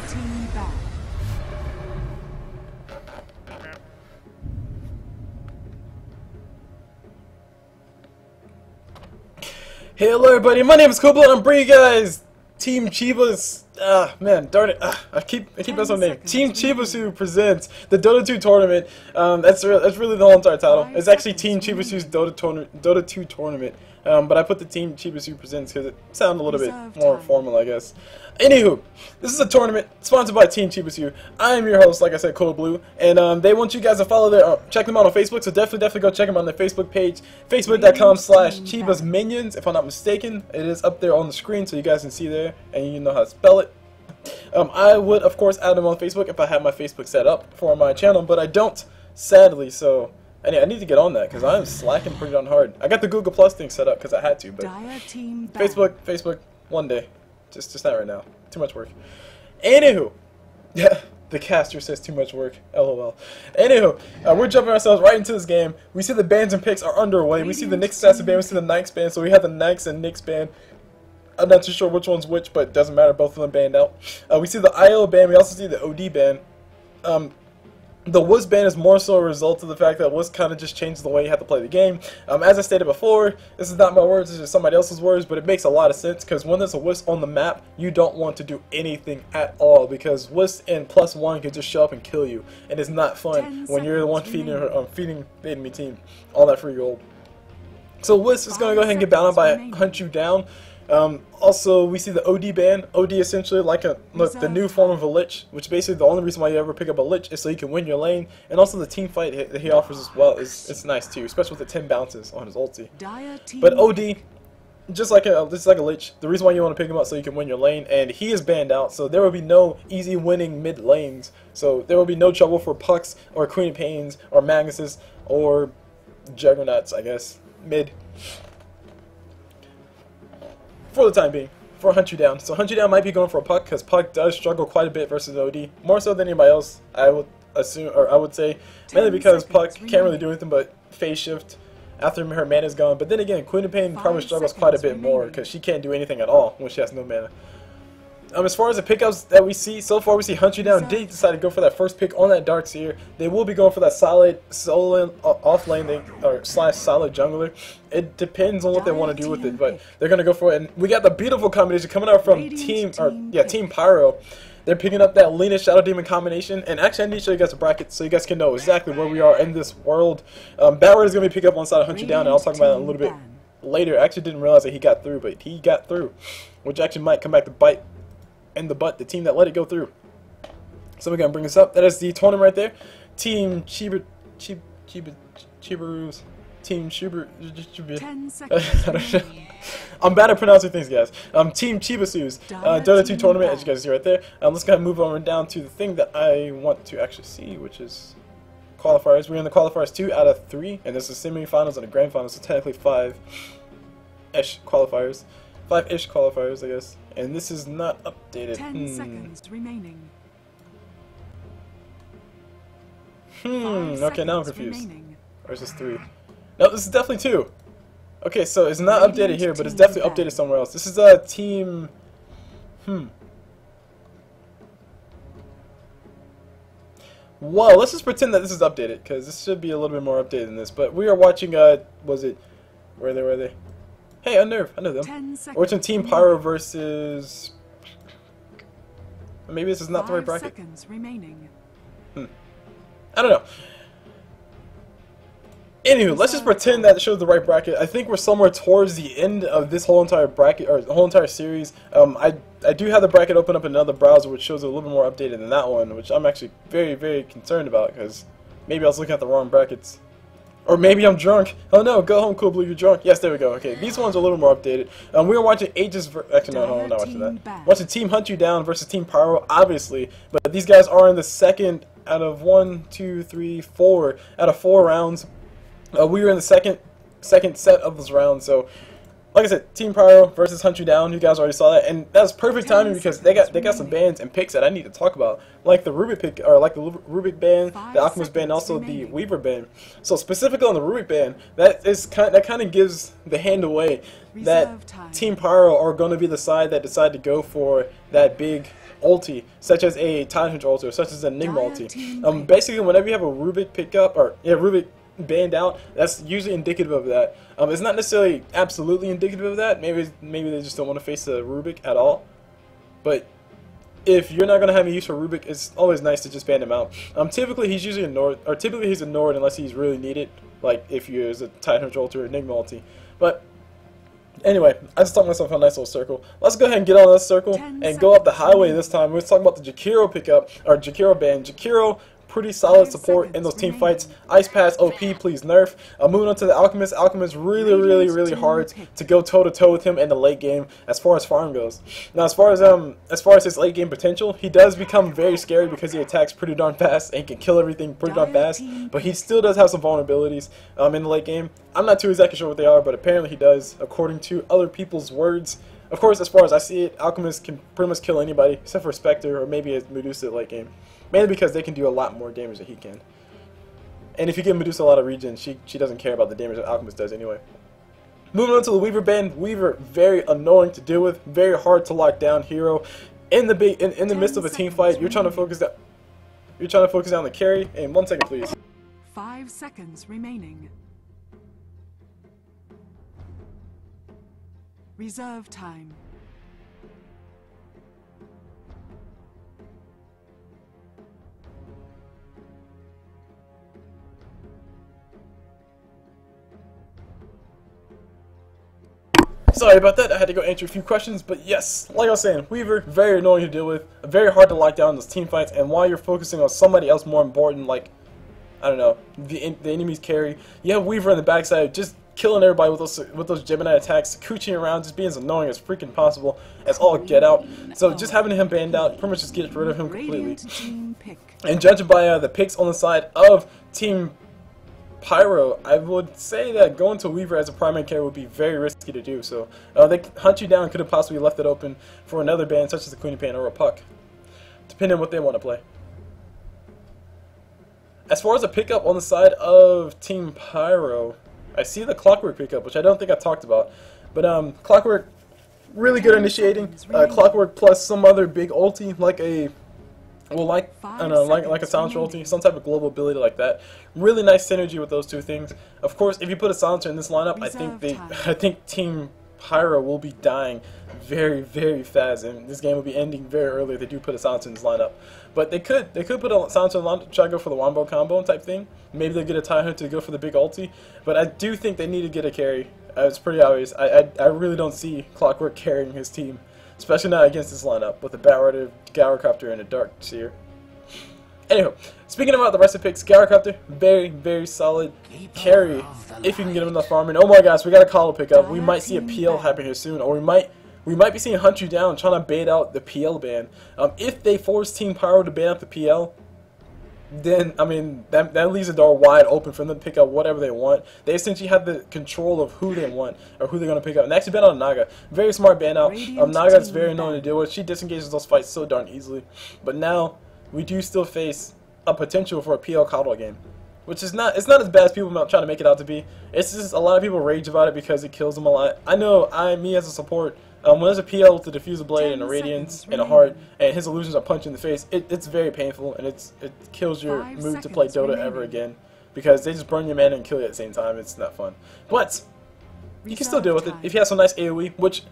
team ban. Hey, hello everybody, my name is CulBlu and I'm bringing you guys Team Chibusa. Man, darn it. I keep messing up the name. Team Chibusa presents the Dota 2 tournament. That's really the whole entire title. It's actually Team Chibusa's Dota 2 tournament. But I put the Team Chibusa presents because it sounded a little bit more formal, I guess. Anywho, this is a tournament sponsored by Team Chibusa. I am your host, like I said, CulBlu, and they want you guys to follow their, check them out on Facebook. So definitely go check them on their Facebook page, facebook.com/ChibusMinions. If I'm not mistaken, it is up there on the screen, so you guys can see there, and you know how to spell it. I would, of course, add them on Facebook if I had my Facebook set up for my channel, but I don't, sadly. So I need to get on that because I'm slacking pretty darn hard. I got the Google Plus thing set up because I had to, but Facebook, one day. Just not right now. Too much work. Anywho, yeah, the caster says too much work. LOL. Anywho, we're jumping ourselves right into this game. We see the bans and picks are underway. We see the Nyx assassin ban. We see the Nyx ban. So we have the Nyx and Nyx ban. I'm not too sure which one's which, but it doesn't matter. Both of them banned out. We see the IO ban. We also see the OD ban. The Wiz ban is more so a result of the fact that Wiz kind of just changed the way you have to play the game. As I stated before, this is not my words, this is somebody else's words, but it makes a lot of sense because when there's a Wiz on the map, you don't want to do anything at all because Wiz in +1 can just show up and kill you, and it's not fun when you're the one feeding the enemy team all that free gold. So Wiz is going to go ahead and get bound by Hunt You Down. Also, we see the OD ban. OD essentially like the new form of a Lich, which basically the only reason why you ever pick up a Lich is so you can win your lane. And also the team fight that he offers as well it's nice too, especially with the 10 bounces on his ulti. But OD, just like a Lich, the reason why you want to pick him up so you can win your lane, and he is banned out, so there will be no easy winning mid lanes. So there will be no trouble for Pucks or Queen of Pains or Magnuses or Juggernauts, I guess, mid. For the time being, for Hunt You Down. So Hunt You Down might be going for a Puck because Puck does struggle quite a bit versus OD, more so than anybody else. I would assume, or I would say, mainly because Puck can't really do anything but phase shift after her mana is gone. But then again, Queen of Pain probably struggles quite a bit more because she can't do anything at all when she has no mana. As far as the pickups that we see, so far we see Hunt You Down did decide to go for that first pick on that Darkseer. They will be going for that solid solo off lane or / solid jungler. It depends on what they want to do with it, but they're gonna go for it. And we got the beautiful combination coming out from TeamPyro. They're picking up that Lena Shadow Demon combination, and actually I need to show you guys a bracket so you guys can know exactly where we are in this world. Bauer is gonna be picked up on side of Hunt You Down, and I'll talk about it a little bit later. I actually didn't realize that he got through, but he got through, which actually might come back to bite in the butt the team that let it go through. So we're gonna bring this up. That is the tournament right there. Team Chibusa. Team Chibusa. I'm bad at pronouncing things, guys. Team Chibusa's Dota 2 tournament, as you guys see right there. Let's go ahead and move on down to the thing that I want to actually see, which is qualifiers. We're in the qualifiers 2 out of 3, and this is semi-finals and a grand final, so technically 5-ish qualifiers. 5-ish qualifiers, I guess. And this is not updated. 10 seconds remaining. Okay, now I'm confused. Or is this 3? No, this is definitely 2. Okay, so it's not updated here, but it's definitely updated somewhere else. This is a team... Well, let's just pretend that this is updated, because this should be a little bit more updated than this. But we are watching, was it... Where are they? Hey, Unnerve, I know them. We're watching TeamPyro versus... Maybe this is not the right bracket. I don't know. Anywho, let's just pretend that it shows the right bracket. I think we're somewhere towards the end of this whole entire bracket, or the whole entire series. I do have the bracket open up in another browser, which shows it a little bit more updated than that one, which I'm actually very, very concerned about, because maybe I was looking at the wrong brackets. Or maybe I'm drunk. Oh no, go home, CulBlu, you're drunk. Yes, there we go. Okay, these ones are a little more updated. We are watching Aegis actually, no, I'm not watching that. Watching Team Hunt You Down versus TeamPyro, obviously. But these guys are in the second out of 4 out of 4 rounds. We were in the second set of this round, so like I said, TeamPyro versus Hunt You Down. You guys already saw that, and that's perfect timing because they got some bans and picks that I need to talk about, like the Rubik pick, or like the Rubik ban, the Alchemist ban, also the Weaver ban. So specifically on the Rubik ban, that kind of gives the hand away that TeamPyro are going to be the side that decide to go for that big ulti, such as a Titan ulti or such as an Enigma ulti. Basically, whenever you have a Rubik pickup or Rubik banned out, that's usually indicative of that. It's not necessarily absolutely indicative of that. Maybe they just don't want to face the Rubik at all. But if you're not gonna have any use for Rubik, it's always nice to just ban him out. Typically he's usually ignored, or typically he's ignored unless he's really needed, like if you use a Titan ulti or Enigma ulti. But anyway, I just talked myself on a nice little circle. Let's go ahead and get on this circle and go up the highway this time. We're talking about the Jakiro pickup, or Jakiro ban. Jakiro, pretty solid support in those team fights. Ice Pass OP, please nerf. Moving on to the Alchemist. Alchemist really hard to go toe to toe with him in the late game as far as farm goes. Now as far as his late game potential, he does become very scary because he attacks pretty darn fast and can kill everything pretty darn fast. But he still does have some vulnerabilities in the late game. I'm not too exactly sure what they are, but apparently he does, according to other people's words. Of course, as far as I see it, Alchemist can pretty much kill anybody except for Spectre or maybe a Medusa late game. Mainly because they can do a lot more damage than he can. And if you give Medusa a lot of regen, she doesn't care about the damage that Alchemist does anyway. Moving on to the Weaver ban. Weaver, very annoying to deal with, very hard to lock down hero. In the midst of a team fight, you're trying to focus down the carry. And 1 second, please. 5 seconds remaining. Reserve time. Sorry about that, I had to go answer a few questions, but yes, like I was saying, Weaver, very annoying to deal with, very hard to lock down in those team fights, and while you're focusing on somebody else more important, like, I don't know, the enemy's carry, you have Weaver on the backside, just killing everybody with those Gemini attacks, cooching around, just being as annoying as freaking possible, as all get out. So just having him banned out pretty much just gets rid of him completely. And judging by the picks on the side of Team Pyro, I would say that going to Weaver as a primary carry would be very risky to do. So they hunt you down, could have possibly left it open for another ban such as the Queen of Pain or a Puck, depending on what they want to play. As far as a pickup on the side of Team Pyro, I see the Clockwork pickup, which I don't think I talked about. But Clockwork, really good initiating. Clockwork plus some other big ulti, like a I don't know, like a silencer ulti, some type of global ability like that. Really nice synergy with those two things. Of course, if you put a silencer in this lineup, I think Team Pyro will be dying very fast, and this game will be ending very early if they do put a silencer in this lineup. But they could put a silencer in the lineup to try to go for the wombo combo type thing. Maybe they'll get a tie hunter to go for the big ulti. But I do think they need to get a carry. It's pretty obvious. I really don't see Clockwork carrying his team, especially not against this lineup with a Batrider, Gyrocopter, and a Dark Seer. Anyway, speaking about the rest of the picks, Gyrocopter, very solid carry if you can get him enough farming. Oh my gosh, we got a call to pick up. We might see a PL happen here soon, or we might be seeing Hunt You Down trying to bait out the PL ban. If they force Team Pyro to ban out the PL, then I mean that leaves the door wide open for them to pick up whatever they want. They essentially have the control of who they want or who they're going to pick up. And actually ban out Naga, very smart ban out. Naga's very annoying to deal with. She disengages those fights so darn easily. But now we do still face a potential for a PL coddle game, which is not as bad as people trying to make it out to be. It's just a lot of people rage about it because it kills them a lot. I know me as a support, when there's a PL with a Diffuser Blade and a Radiance and a Heart, and his illusions are punched in the face, it's very painful, and it kills your mood to play Dota ever again, because they just burn your mana and kill you at the same time. It's not fun. But you can still deal with it if you have some nice AoE, which,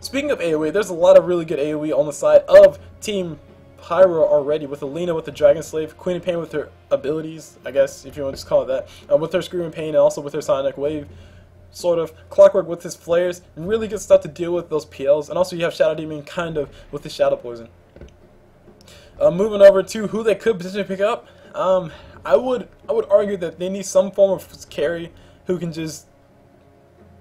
speaking of AoE, there's a lot of really good AoE on the side of Team Pyro already, with Alina with the Dragon Slave, Queen of Pain with her abilities, I guess, if you want to just call it that, with her Screaming Pain, and also with her Sonic Wave, sort of. Clockwork with his flares, really good stuff to deal with those PLs, and also you have Shadow Demon kind of with his Shadow Poison. Moving over to who they could potentially pick up, I would argue that they need some form of carry who can just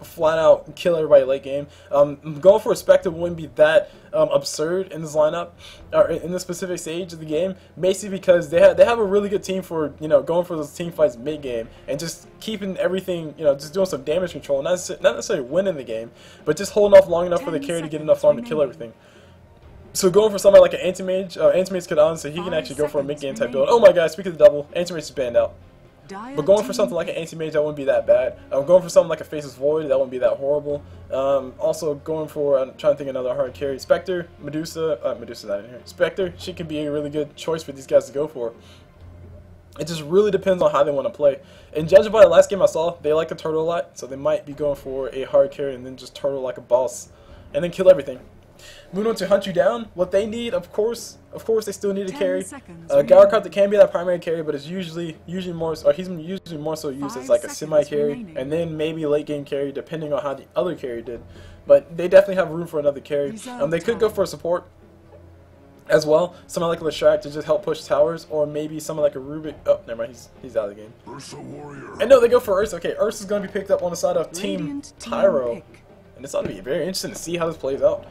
flat out kill everybody late game. Going for a Spectre wouldn't be that absurd in this lineup, or in this specific stage of the game, basically because they have a really good team for, you know, going for those team fights mid game and just keeping everything, you know, just doing some damage control, not necessarily winning the game, but just holding off long enough for the carry to get enough farm to kill everything. So going for somebody like an Anti-Mage could honestly, he can actually go for a mid game type build. Oh my god, speaking of the double, Anti-Mage is banned out. But going for something like an anti-mage, that wouldn't be that bad. Going for something like a Faceless Void, that wouldn't be that horrible. Also going for, I'm trying to think of another hard carry. Spectre, Medusa's not in here. Spectre, she could be a really good choice for these guys to go for. It just really depends on how they want to play. And judging by the last game I saw, they like to turtle a lot, so they might be going for a hard carry and then just turtle like a boss, and then kill everything. Moving on to hunt you down, what they need, of course, they still need a carry. Gyrocarp can be that primary carry, but it's usually more, or he's usually more so used as like a semi carry, and then maybe late game carry, depending on how the other carry did. But they definitely have room for another carry. They could go for a support as well, someone like Leshrac to just help push towers, or maybe someone like a Rubik. Oh, never mind, he's out of the game. Ursa Warrior. And no, they go for Ursa. Okay, Ursa's going to be picked up on the side of TeamPyro, and it's going to be very interesting to see how this plays out.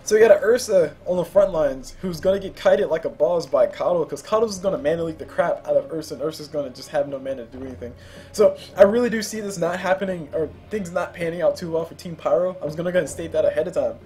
So we got an Ursa on the front lines who's going to get kited like a boss by Kato, because Kato's going to mana leak the crap out of Ursa, and Ursa's going to just have no mana to do anything. So I really do see this not happening, or things not panning out too well for TeamPyro. I was going to go ahead and state that ahead of time,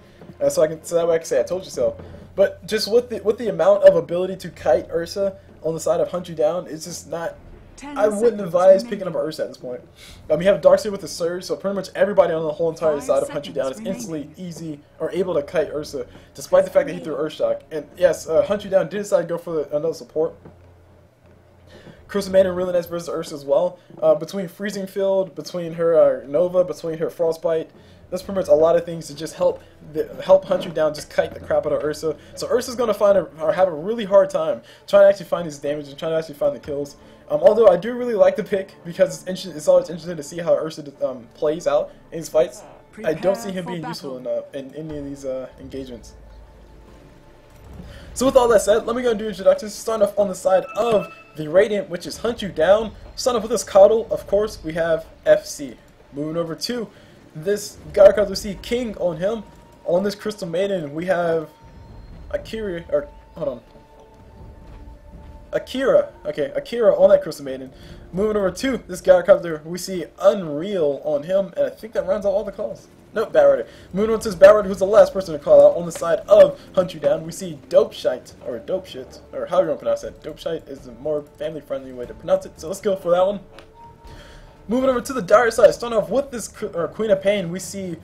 so that way I can say I told you so. But just with the amount of ability to kite Ursa on the side of Hunt You Down, it's just not. I wouldn't advise picking up Ursa at this point. We have Darkseid with the Surge, so pretty much everybody on the whole entire side of Hunt You Down is instantly easy or able to kite Ursa, despite the fact that he threw Earthshock. And yes, Hunt You Down did decide to go for another support. Crystal Maiden really nice versus Ursa as well. Between Freezing Field, between her Nova, between her Frostbite, that's pretty much a lot of things to just help Hunt You Down, just kite the crap out of Ursa. So Ursa's going to have a really hard time trying to actually find these damage and trying to actually find the kills. Although I do really like the pick, because it's always interesting to see how Ursa plays out in these fights. I don't see him being useful in any of these engagements. So with all that said, let me go and do introductions. Starting off on the side of the Radiant, which is Hunt You Down. Starting off with this Coddle, of course, we have FC. Moving over to this Gyrocarp, we see King on him. On this Crystal Maiden, we have Akira. Okay, Akira on that Crystal Maiden. Moving over to this Gyrocarp, we see Unreal on him, and I think that rounds out all the calls. Nope, Batrider. Moving on to this Batrider, who's the last person to call out. On the side of Hunt You Down, we see Dopeshite, or Dopeshit, or how you want to pronounce that. Dopeshite is the more family-friendly way to pronounce it, so let's go for that one. Moving over to the dire side, starting off with this Queen of Pain, we see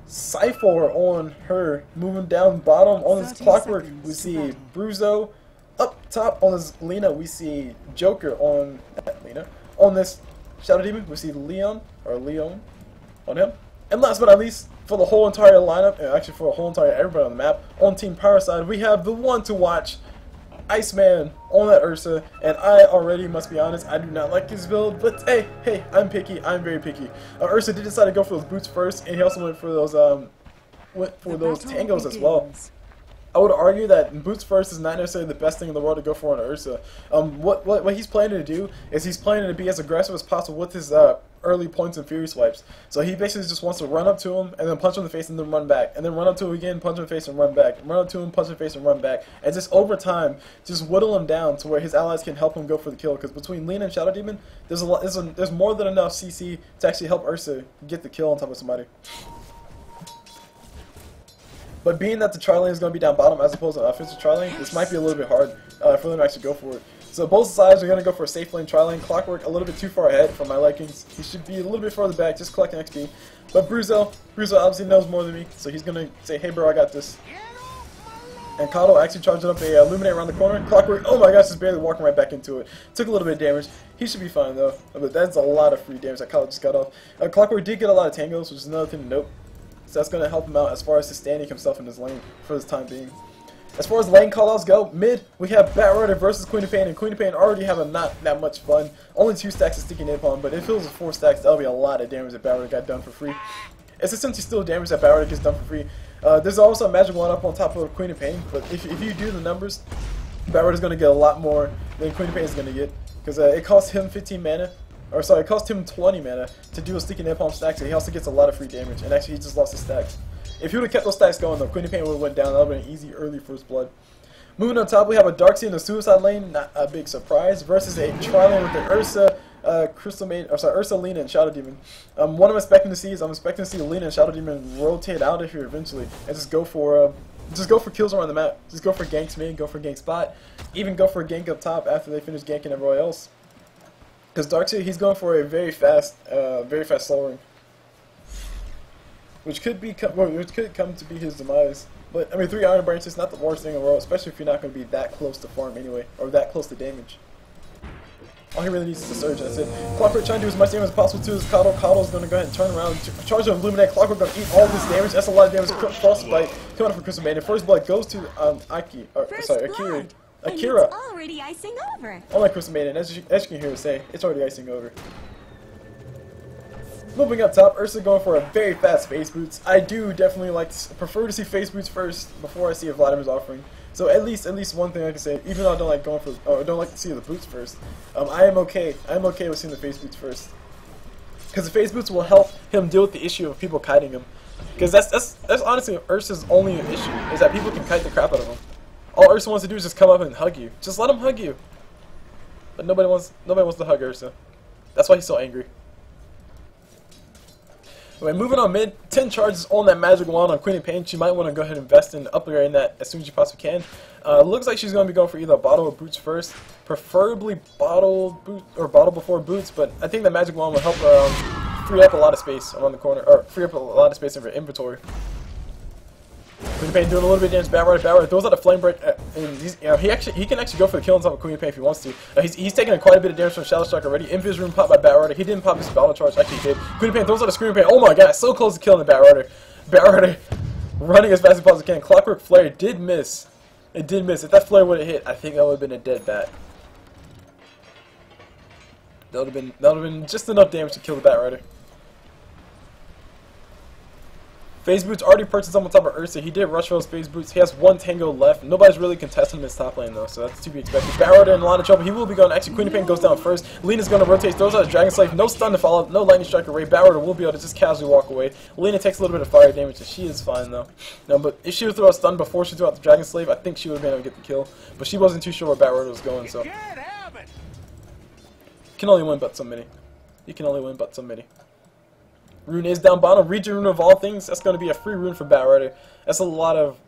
Cypher on her. Moving down bottom on this Clockwork, we see Bruzo. Up top on this Lena, we see Joker on that Lena. On this Shadow Demon, we see Leon on him. And last but not least, for the whole entire lineup, and actually for the whole entire everybody on the map, on TeamPyro side, we have the one to watch, Iceman on that Ursa. And I already must be honest, I do not like his build, but hey, I'm picky. I'm very picky. Ursa did decide to go for those boots first, and he also went for those tangos as well. I would argue that boots first is not necessarily the best thing in the world to go for on Ursa. What he's planning to do is he's planning to be as aggressive as possible with his early points and fury swipes. So he basically just wants to run up to him and then punch him in the face and then run back, and then run up to him again, punch him in the face and run back, run up to him, punch him in the face and run back, and just over time just whittle him down to where his allies can help him go for the kill. Because between Lena and Shadow Demon, there's more than enough CC to actually help Ursa get the kill on top of somebody. But being that the tri-lane is going to be down bottom as opposed to offensive tri-lane, this might be a little bit hard for them to actually go for it. So both sides are going to go for a safe lane tri-lane. Clockwork a little bit too far ahead for my likings. He should be a little bit further back, just collecting XP. But Bruzo obviously knows more than me, so he's going to say, hey bro, I got this. And Kato actually charged up a Illuminate around the corner. Clockwork, oh my gosh, is barely walking right back into it. Took a little bit of damage. He should be fine though, but that's a lot of free damage that Kato just got off. Clockwork did get a lot of tangos, which is another thing to note. So that's going to help him out as far as sustaining himself in his lane for this time being. As far as lane callouts go, mid, we have Batrider versus Queen of Pain, and Queen of Pain already having not that much fun. Only 2 stacks of Sticky Napalm, but if it was 4 stacks, that'll be a lot of damage that Batrider got done for free. It's essentially still damage that Batrider gets done for free. There's also a magic one up on top of Queen of Pain, but if you do the numbers, Batrider's going to get a lot more than Queen of Pain is going to get, because it costs him 15 mana. Or sorry, it cost him 20 mana to do a Sticky Napalm stack, so he also gets a lot of free damage, and actually he just lost his stacks. If he would have kept those stacks going though, Queen of Pain would have went down. That would have been easy early first blood. Moving on top, we have a Darkseid in the Suicide lane, not a big surprise, versus a tri-lane with the Ursa, Ursa, Lena, and Shadow Demon. What I'm expecting to see is Lena and Shadow Demon rotate out of here eventually, and just go for kills around the map. Just go for ganks mid, go for gank spot, even go for a gank up top after they finish ganking everyone else. Because Darkseid, he's going for a very fast slowing, which could come to be his demise. But I mean, 3 Iron Branches is not the worst thing in the world, especially if you're not going to be that close to farm anyway, or that close to damage. All he really needs is the Surge, that's it. Clockwork trying to do as much damage as possible to his Coddle. Coddle's going to go ahead and turn around, charge the Illuminate. Clockwork going to eat all this damage. That's a lot of damage. Frostbite coming up from Crystal Maiden. First blood goes to Akira. Akira. It's already icing over. Oh my Crystal Maiden, as you can hear her say, it's already icing over. Moving up top, Ursa going for a very fast Phase Boots. I do definitely prefer to see Phase Boots first before I see a Vladimir's offering. So at least one thing I can say, even though I don't like don't like to see the boots first, I am okay with seeing the Phase Boots first, because the Phase Boots will help him deal with the issue of people kiting him. Because that's honestly Ursa's only issue, is that people can kite the crap out of him. All Ursa wants to do is just come up and hug you. Just let him hug you. But nobody wants to hug Ursa. That's why he's so angry. Anyway, moving on mid, 10 charges on that magic wand on Queen of Pain. She might want to go ahead and invest in upgrading that as soon as she possibly can. Looks like she's going to be going for either a bottle or boots first. Preferably bottle before boots, but I think the magic wand will help her free up a lot of space around the corner, or free up a lot of space in her inventory. Queen of Pain doing a little bit of damage. Bat Rider throws out a Flame Break, and he can actually go for the kill on top of Queen of Pain if he wants to. He's taking quite a bit of damage from Shadow Strike already. Invis Room popped by Bat Rider. He didn't pop his Battle Charge, actually he did. Queen of Pain throws out a Scream of Pain. Oh my god, so close to killing the Bat Rider. Bat Rider running as fast as possibly can. Clockwork Flare did miss. It did miss. If that flare would have hit, I think that would have been a dead bat. That would have been just enough damage to kill the Bat Rider. Phase Boots already purchased on top of Ursa. He did rush for those Phase Boots. He has 1 Tango left. Nobody's really contesting him in his top lane though, so that's to be expected. Bat Rider in a lot of trouble. He will be going. Actually, Queen of Pain goes down first. Lena's going to rotate. Throws out a Dragon Slave. No stun to follow. No Lightning Strike array. Bat Rider will be able to just casually walk away. Lena takes a little bit of fire damage, and she is fine though. No, but if she would throw a stun before she threw out the Dragon Slave, I think she would have been able to get the kill. But she wasn't too sure where Bat Rider was going, so. You can only win but so many. You can only win but so many. Rune is down bottom. Regen Rune of all things. That's going to be a free rune for Bat Rider. That's a lot of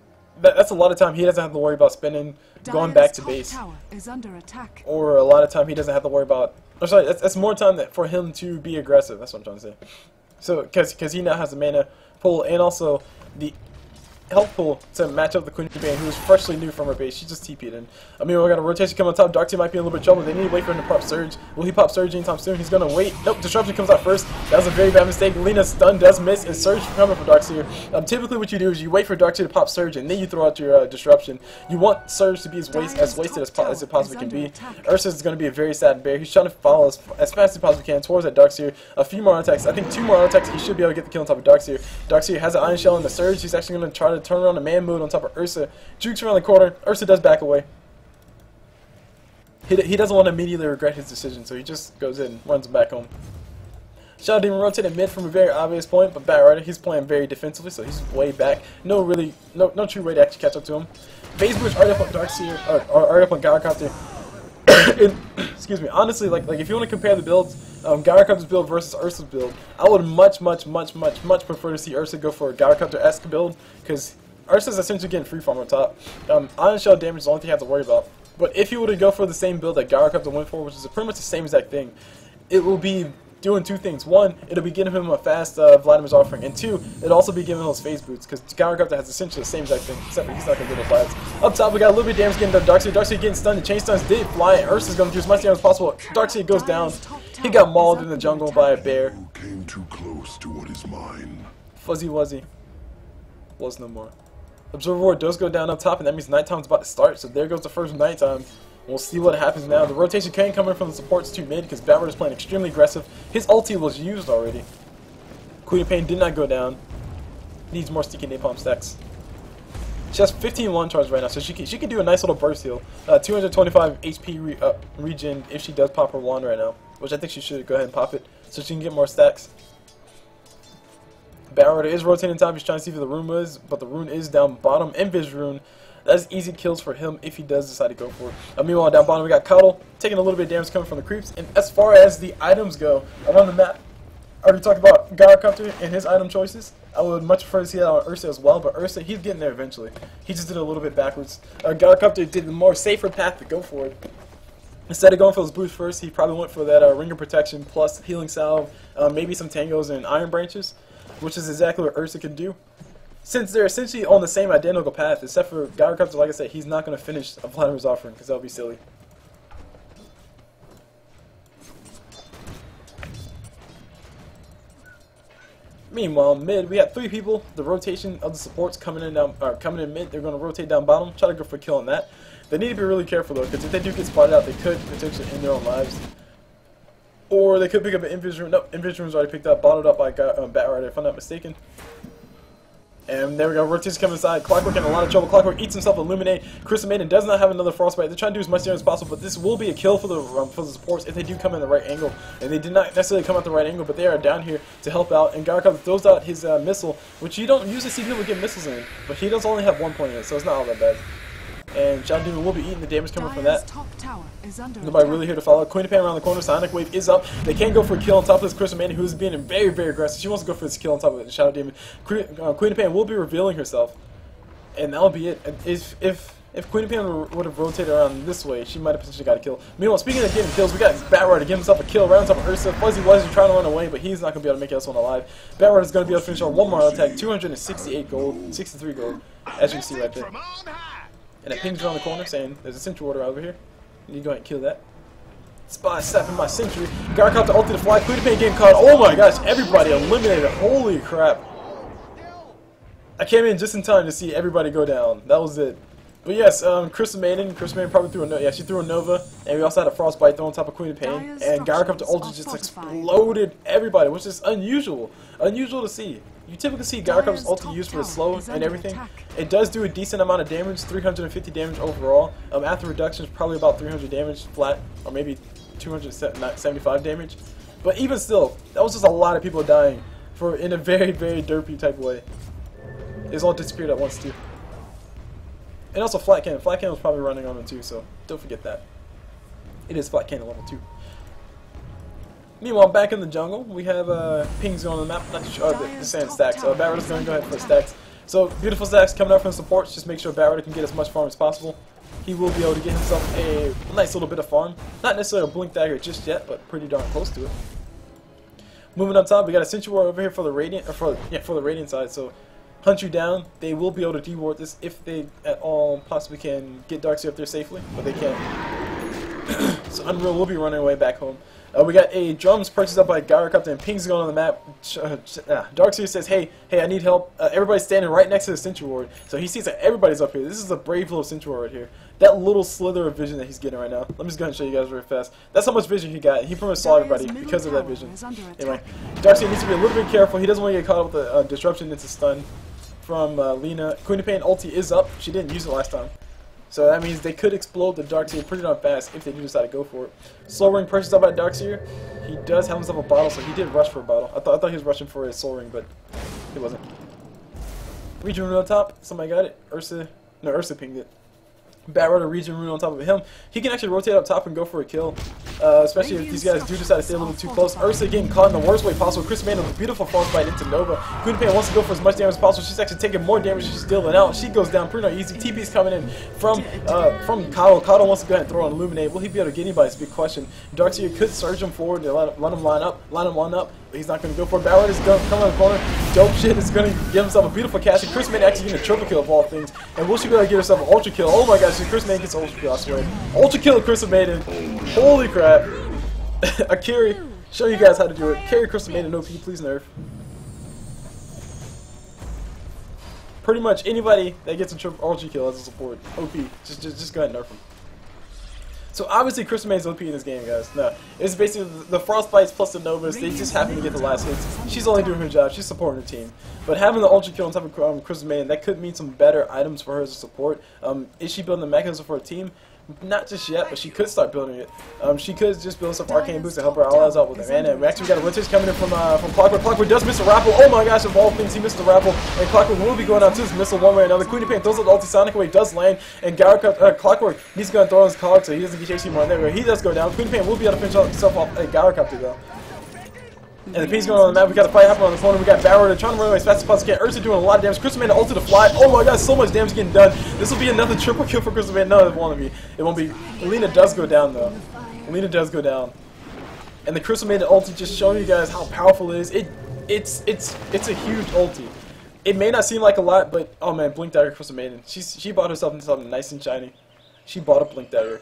time he doesn't have to worry about spending, going back to base. Is under attack. Or a lot of time he doesn't have to worry about. I'm sorry, that's more time for him to be aggressive. That's what I'm trying to say. So because he now has the mana pool and also the health pool to match up the Queen of Pain, who is freshly new from her base. She just TP'd in. I mean, we got a rotation coming on top. Darkseid might be in a little bit of trouble. They need to wait for him to pop Surge. Will he pop Surge anytime soon? He's going to wait. Nope, Disruption comes out first. That was a very bad mistake. Lena's stun does miss, and Surge coming for Darkseid. Typically what you do is you wait for Darkseid to pop Surge, and then you throw out your Disruption. You want Surge to be as wasted as it possibly can be. Ursa is going to be a very sad bear. He's trying to follow as fast as he possibly can towards that Darkseid. A few more attacks. I think 2 more attacks. He should be able to get the kill on top of Darkseid. Darkseid has an Iron Shell in the Surge. He's actually going to try to turn around the man mode on top of Ursa. Jukes around the corner. Ursa does back away. He doesn't want to immediately regret his decision, so he just goes in and runs back home. Shadow Demon rotated mid from a very obvious point, but Bat Rider, he's playing very defensively, so he's way back. No true way to actually catch up to him. Phase Boots already up on Darkseid, or already up on Gyrocopter. Excuse me. Honestly, like if you want to compare the builds, Gyrocopter's build versus Ursa's build, I would much prefer to see Ursa go for a Gyrocopter-esque build, because Ursa's essentially getting free farm on top. Iron Shell damage is the only thing you have to worry about. But if you were to go for the same build that Gyrocopter went for, which is pretty much the same exact thing, it will be doing 2 things. 1, it'll be giving him a fast Vladimir's offering, and 2, it'll also be giving him those Phase Boots, because Gyrocopter has essentially the same exact thing, except for he's not going to do the flats. Up top, we got a little bit of damage getting to Darkseid. Darkseid getting stunned. The chain stuns did fly, and Ursa's going to do as much damage as possible. Darkseid goes down. He got mauled in the jungle by a bear. Came too close to what is mine. Fuzzy Wuzzy was no more. Observer Ward does go down up top, and that means nighttime's about to start, so there goes the first nighttime. We'll see what happens now. The rotation can come in from the supports to mid, because Bat Rider's playing extremely aggressive. His ulti was used already. Queen of Pain did not go down. Needs more sticky napalm stacks. She has 15 launch charge right now, so she can do a nice little burst heal. 225 HP regen if she does pop her wand right now, which I think she should go ahead and pop it, so she can get more stacks. Bat Rider is rotating top. He's trying to see who the rune is, but the rune is down bottom. Invis rune. That's easy kills for him if he does decide to go for it. Meanwhile, down bottom we got Cuddle taking a little bit of damage coming from the creeps. And as far as the items go around the map, I already talked about Gyrocopter and his item choices. I would much prefer to see that on Ursa as well, but Ursa, he's getting there eventually. He just did a little bit backwards. Gyrocopter did the more safer path to go for it. Instead of going for his boost first, he probably went for that Ringer Protection plus Healing Salve, maybe some Tangos and Iron Branches, which is exactly what Ursa can do. Since they're essentially on the same identical path, except for Gyrocopter, like I said, he's not going to finish Vladimir's offering, because that would be silly. Meanwhile, mid, we have 3 people. The rotation of the supports coming in mid. They're going to rotate down bottom, try to go for a kill on that. They need to be really careful though, because if they do get spotted out, they could potentially end their own lives. Or they could pick up an Invis Room. Nope, Invis Room's already picked up, bottled up by Bat Rider, if I'm not mistaken. And there we go, Rotation's coming inside. Clockwork in a lot of trouble. Clockwork eats himself Illuminate. Crystal Maiden does not have another Frostbite. They're trying to do as much damage as possible, but this will be a kill for the supports if they do come in the right angle. And they did not necessarily come at the right angle, but they are down here to help out. And Gyrocopter throws out his missile, which you don't usually see people get missiles in, but he does only have 1 point in it, so it's not all that bad. And Shadow Demon will be eating the damage coming from that. Nobody really here to follow. Queen of Pain around the corner. Sonic Wave is up. They can't go for a kill on top of this Crystal Maiden, who's being very, very aggressive. She wants to go for this kill on top of the Shadow Demon. Queen of Pain will be revealing herself. And that'll be it. If Queen of Pain would have rotated around this way, she might have potentially got a kill. Meanwhile, speaking of getting kills, we got Bat Rider to give himself a kill right on top of Ursa. Fuzzy Wuzzy trying to run away, but he's not going to be able to make this one alive. Bat Rider's going to be able to finish on one more attack. 268 gold, 63 gold, as you can see right there. And it pings around the corner saying there's a Sentry Order over here. You need to go ahead and kill that. Spy snapping my Sentry. Gyrocopter ulti to fly. Queen of Pain getting caught. Oh my gosh, everybody eliminated. Holy crap. I came in just in time to see everybody go down. That was it. But yes, Crystal Maiden probably threw a Nova. Yeah, she threw a Nova. And we also had a Frostbite thrown on top of Queen of Pain. And Gyrocopter ulti just exploded everybody, which is unusual. Unusual to see. You typically see Gyrocopter's ulti used for the slow and everything. It does do a decent amount of damage, 350 damage overall. After reductions, probably about 300 damage flat, or maybe 275 damage. But even still, that was just a lot of people dying in a very, very derpy type of way. It's all disappeared at once too. And also Flat Cannon. Flat Cannon was probably running on them too, so don't forget that. It is Flat Cannon level 2. Meanwhile, back in the jungle, we have pings on the map. Not sure, the sand stacks. Bat Rider's going to go ahead for stacks. So, beautiful stacks coming up from supports. Just make sure Bat Rider can get as much farm as possible. He will be able to get himself a nice little bit of farm. Not necessarily a Blink Dagger just yet, but pretty darn close to it. Moving up top, we got a Sentry Ward over here for the Radiant, for the Radiant side. So, hunt you down. They will be able to deward this if they at all possibly can get Darkseer up there safely, but they can't. So Unreal will be running away back home. We got a drums purchased up by Gyrocopter and pings going on the map. Darkseer says, hey, I need help. Everybody's standing right next to the Sentry Ward. So he sees that everybody's up here. This is a brave little Sentry Ward right here. That little slither of vision that he's getting right now. Let me just go ahead and show you guys really fast. That's how much vision he got. He pretty much saw everybody because of that vision. Anyway, Darkseer needs to be a little bit careful. He doesn't want to get caught up with the disruption into stun from Lina. Queen of Pain ulti is up. She didn't use it last time. So that means they could explode the Darkseer pretty darn fast if they do decide to go for it. Soul Ring purchased up by Darkseer. He does have himself a bottle, so he did rush for a bottle. I thought he was rushing for his Soul Ring, but he wasn't. Region Rune on top. Somebody got it. Ursa pinged it. Bat Rider Region Rune on top of him. He can actually rotate up top and go for a kill. Especially if these guys do decide to stay a little too close. Ursa getting caught in the worst way possible. Crystal Maiden with a beautiful Frostbite into Nova. Queen of Pain wants to go for as much damage as possible. She's actually taking more damage. She's dealing out. She goes down pretty easy. TP's coming in from Kato. Kato wants to go ahead and throw on Illuminate. Will he be able to get anybody? It's a big question. Darkseer could surge him forward to let him line him one up. But he's not going to go for it. Bat Rider's going to come on the corner. Dope shit is going to give himself a beautiful catch. And Crystal Maiden actually getting a triple kill of all things. And will she go ahead and get herself an ultra kill? Oh my gosh, Crystal Maiden gets an ultra kill, I swear. Ultra kill of Crystal Maiden. Holy crap. Akiri, show you guys how to do it. Carry Crystal Maiden OP, please nerf. Pretty much anybody that gets a triple ultra kill as a support, OP. Just go ahead and nerf them. So obviously Crystal Maiden's OP in this game, guys. No, it's basically the Frostbites plus the Novas. They just happen to get the last hits. She's only doing her job. She's supporting her team. But having the ultra kill on top of Crystal Maiden, that could mean some better items for her as a support. Is she building a mechanism for her team? Not just yet, but she could start building it. She could just build some arcane boost to help her allies out with it. And we actually got a rotation coming in from Clockwork. Clockwork does miss a raffle. Oh my gosh, of all things, he missed the raffle. And Clockwork will be going out to his missile one way or another. Queen of Pain throws out the ulti. Sonic Wave does land. And Clockwork needs to go and throw his cog so he doesn't get chased anymore. There, he does go down. Queen of Pain will be able to finish himself off a Gyrocopter though. And the ping's going on the map. We got a fight happening on the corner. We got Barrow trying to run away as fast as possible. Ursa doing a lot of damage. Crystal Man ult to the fly. Oh my god, so much damage getting done. This will be another triple kill for Crystal Man. No, it won't be. It won't be. Alina does go down though. Alina does go down. And the Crystal Man ulti just showing you guys how powerful it is. It's a huge ulti. It may not seem like a lot, but oh man, Blink Dagger Crystal Maiden. She bought herself into something nice and shiny. She bought a Blink Dagger.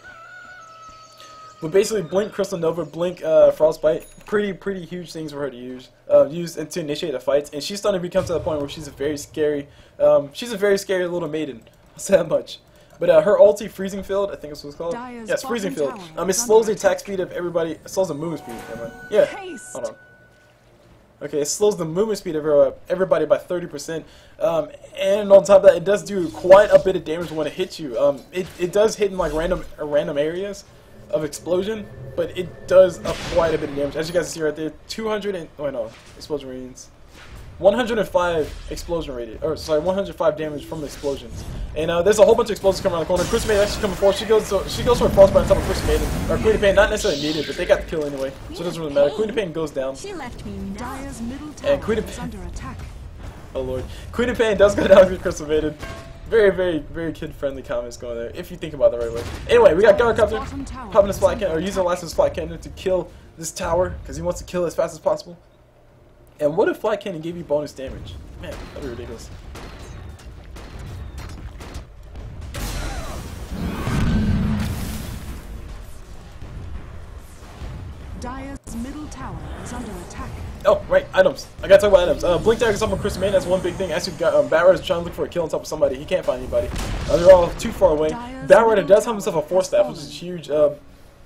But basically, Blink, Crystal Nova, Blink, Frostbite, pretty huge things for her to use to initiate the fights. And she's starting to become to the point where she's a very scary little maiden. I'll say that much. But her ulti, Freezing Field, I think that's what it's called. Yes, Freezing Field. It slows the attack speed of everybody. It slows the movement speed. Yeah, hold on. Okay, it slows the movement speed of everybody by 30%. And on top of that, it does do quite a bit of damage when it hits you. It does hit in like random areas of explosion, but it does quite a bit of damage. As you guys see right there, 200 and explosion radiance, 105 explosion radius, or sorry, 105 damage from the explosions. And there's a whole bunch of explosions coming around the corner. Crystal Maiden actually coming forward. She goes for a Frostbite on top of Crystal Maiden, or Queen of Pain. Not necessarily needed, but they got the kill anyway, so it doesn't really matter. Queen of Pain goes down. She left me Dire's middle tower And Queen of is under attack. Oh lord, Queen of Pain does go down with Crystal Maiden. Very kid-friendly comments going there, if you think about it the right way. Anyway, we got Gyrocopter popping his flat cannon, or using the last of his flat cannon to kill this tower, because he wants to kill it as fast as possible. And what if flat cannon gave you bonus damage? Man, that'd be ridiculous. Dire's middle tower is under attack. Oh, right, items. I gotta talk about items. Blink Dagger is up on Crystal Maiden, that's one big thing. Actually, Barrow is trying to look for a kill on top of somebody. He can't find anybody. They're all too far away. Barrow does have himself a Force Staff, which is huge.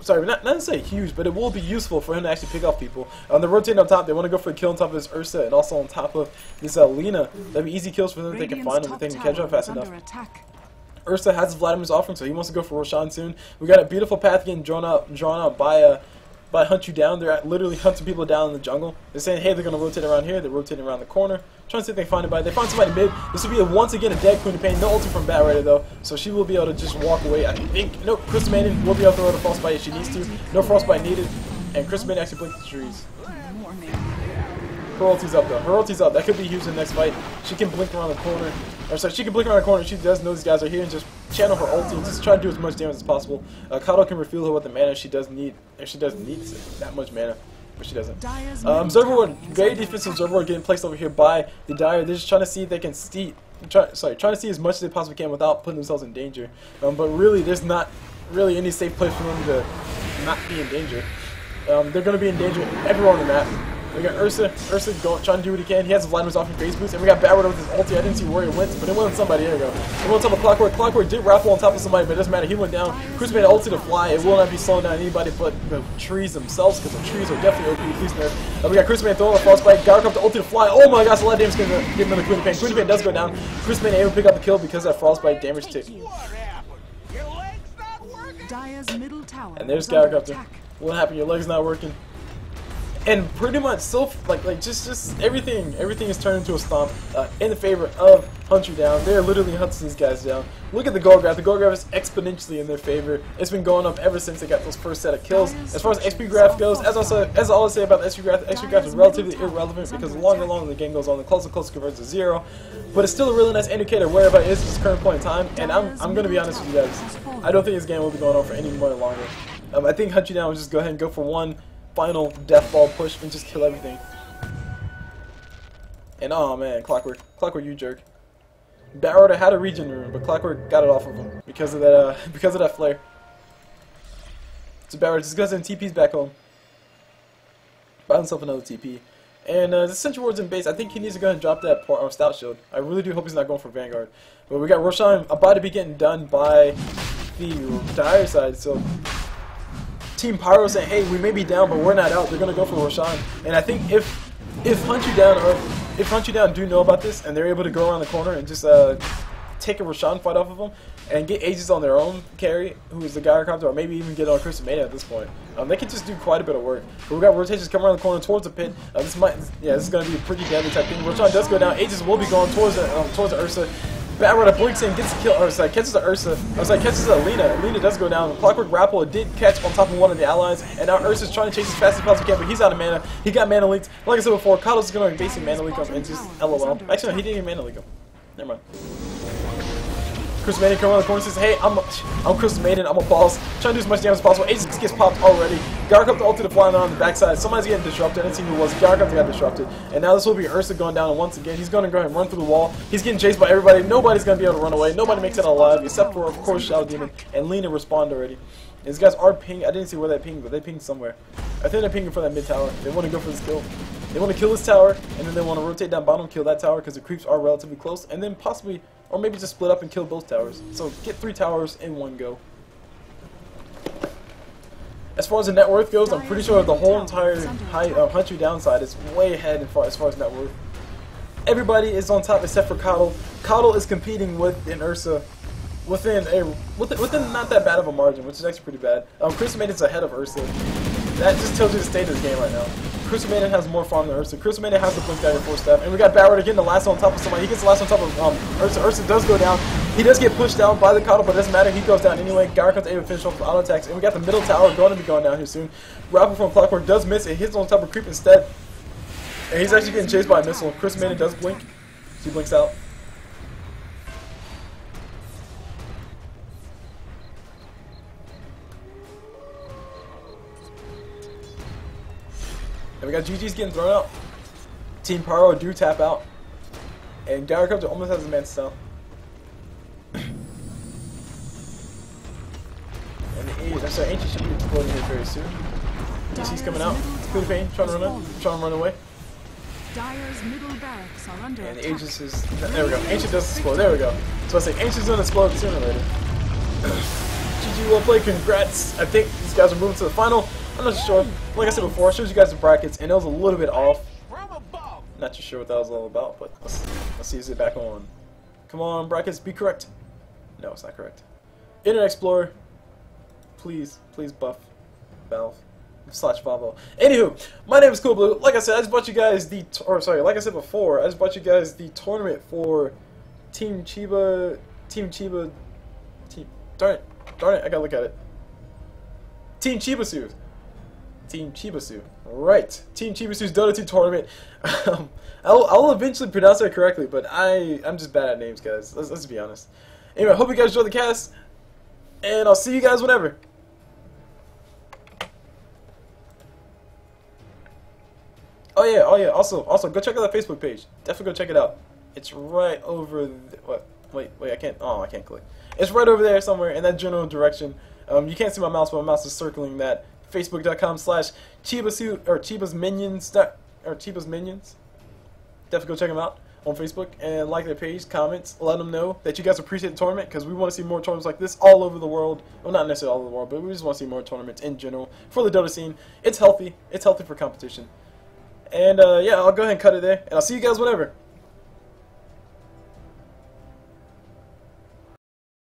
Sorry, not necessarily huge, but it will be useful for him to actually pick off people. They're rotating up top. They want to go for a kill on top of this Ursa and also on top of this Lina. That'd be easy kills for them if they can find them, if they can catch up fast enough. Ursa has Vladimir's offering, so he wants to go for Roshan soon. We got a beautiful path getting drawn out by Hunt You Down. They're literally hunting people down in the jungle. They're saying, hey, they're going to rotate around here. They're rotating around the corner. Trying to see if they can find anybody. They find somebody mid. This will be once again a dead Queen of Pain. No ulti from Bat Rider though, so she will be able to just walk away. I think. Nope, Crystal Maiden will be able to throw the Frostbite if she needs to. No Frostbite needed. And Crystal Maiden actually blinked the trees. Her ulti's up though. Her ulti's up. That could be huge in the next fight. She can blink around the corner. Or sorry, she can blink around the corner. She does know these guys are here and just channel her ulti and just try to do as much damage as possible. Kato can refuel her with the mana if she does need that much mana. But she doesn't. Observer Ward, very defensive Observer Ward getting placed over here by the Dire. They're just trying to see if they can trying to see as much as they possibly can without putting themselves in danger. But really, there's not really any safe place for them to not be in danger. They're going to be in danger everywhere on the map. We got Ursa trying to do what he can. He has Vladimir's off in phase boost, and we got Barrow with his ulti. I didn't see where it went, but it went on somebody. There we go. It went on top of Clockwork. Clockwork did raffle on top of somebody, but it doesn't matter. He went down. Cruz made an ulti to fly. It will not be slowing down anybody but the trees themselves, because the trees are definitely OP. Please nerf. We got Cruz Man throwing a Frostbite. Gyrocopter the ulti to fly. Oh my gosh, a lot of damage getting another Queen of Pain. Queen of Pain does go down. Cruz Man able to pick up the kill because of that Frostbite damage tick. Dire's middle tower. And there's Gyrocopter. What happened? Your leg's not working. And pretty much so just everything is turned into a stomp in the favor of Hunt You Down. They're literally hunting these guys down. Look at the gold graph. The gold graph is exponentially in their favor. It's been going up ever since they got those first set of kills. As far as XP graph goes, as I always say about the XP graph is relatively irrelevant because the longer the game goes on, the closer it converts to 0. But it's still a really nice indicator of where everybody is at this current point in time. And I'm going to be honest with you guys. I don't think this game will be going on for any more longer. I think Hunt You Down will just go ahead and go for one final death ball push and just kill everything. And oh man, Clockwork, you jerk. Barrow had a regen rune, but Clockwork got it off of him because of that flare. So Barrow just goes and TP's back home. Buy himself another TP. And the Central Ward's in base. I think he needs to go ahead and drop that Stout Shield. I really do hope he's not going for Vanguard. But we got Roshan about to be getting done by the Dire side, so TeamPyro saying, hey, we may be down, but we're not out. They're going to go for Roshan. And I think if Hunt You Down do know about this, and they're able to go around the corner and just take a Roshan fight off of them, and get Aegis on their own carry, who is the Gyrocopter, or maybe even get on Crystal Maiden at this point, they can just do quite a bit of work. But we got rotations coming around the corner towards the pit. This is going to be a pretty deadly type thing. Roshan does go down. Aegis will be going towards the Ursa. Bad Runner blinks in, gets a kill, or sorry, catches the Ursa, or sorry, catches the Alina. Alina does go down. Clockwork Grapple, it did catch on top of one of the allies, and now Ursa's trying to chase as fast as possibly can, but he's out of mana. He got mana leaked. Like I said before, Kado's going to basically mana leak him and just LOL. Actually, no, he didn't even mana leak him. Never mind. Chris Maiden comes around the corner and says, hey, I'm Chris Maiden, I'm a boss. Trying to do as much damage as possible. Ace gets popped already. Garkup the ult to the flying on the backside. Somebody's getting disrupted. I didn't see who it was. Garkup got disrupted. And now this will be Ursa going down, and once again, he's going to go ahead and run through the wall. He's getting chased by everybody. Nobody's going to be able to run away. Nobody makes it alive, except for, of course, Shadow Demon and Lena respawned already. These guys are pinging. I didn't see where they pinged, but they pinged somewhere. I think they're pinging for that mid tower. They want to go for this kill. They want to kill this tower, and then they want to rotate down bottom, kill that tower, because the creeps are relatively close, and then possibly, or maybe just split up and kill both towers. So get 3 towers in one go. As far as the net worth goes, I'm pretty sure the whole entire country downside is way ahead as far as net worth. Everybody is on top except for Coddle. Coddle is competing with an Ursa within not that bad of a margin, which is actually pretty bad. Chris Maiden's ahead of Ursa. That just tells you the state of the game right now. Chris Maiden has more farm than Ursa. Chris Maiden has the Blink Dagger 4 staff, and we got Barrett getting the last on top of somebody. He gets the last on top of Ursa. Ursa does go down. He does get pushed down by the Coddle, but it doesn't matter. He goes down anyway. Gara comes able to finish off the auto attacks, and we got the middle tower going to be going down here soon. Rapper from Clockwork does miss. It hits on top of Creep instead, and he's actually getting chased by a missile. Chris Maiden does blink. He blinks out. And we got GG's getting thrown out. TeamPyro do tap out. And Gyrocops almost has his man down. And the Ancient should be exploding here very soon. DC's coming out. Clear Pain, trying to run away. Dyer's middle barracks are under And the attack. Aegis is, there we go. Ancient does explode, there we go. So I say Ancient's gonna explode sooner or later. GG, well played, congrats. I think these guys are moving to the final. I'm not sure. Like I said before, I showed you guys the brackets, and it was a little bit off. Not too sure what that was all about, but let's see is it back on. Come on, brackets, be correct. No, it's not correct. Internet Explorer, please buff Valve / Valvo. Anywho, my name is CulBlu. Like I said, I just brought you guys like I said before, I just brought you guys the tournament for Team Chiba. Darn it, I gotta look at it. Team Chibusa. Team Chibusa. Right. Team Chibus's DotA 2 tournament. I'll eventually pronounce that correctly, but I'm just bad at names, guys. Let's be honest. Anyway, I hope you guys enjoyed the cast, and I'll see you guys whenever. Oh yeah. Also, go check out that Facebook page. Definitely go check it out. It's right over. What? Wait. I can't. Oh, I can't click. It's right over there somewhere in that general direction. You can't see my mouse, but my mouse is circling that. Facebook.com/Chibusu or Chiba's Minions Chiba's Minions. Definitely go check them out on Facebook and like their page, comments, let them know that you guys appreciate the tournament, because we want to see more tournaments like this all over the world. Well, not necessarily all over the world, but we just want to see more tournaments in general for the DotA scene. It's healthy. It's healthy for competition. And yeah, I'll go ahead and cut it there, and I'll see you guys whenever.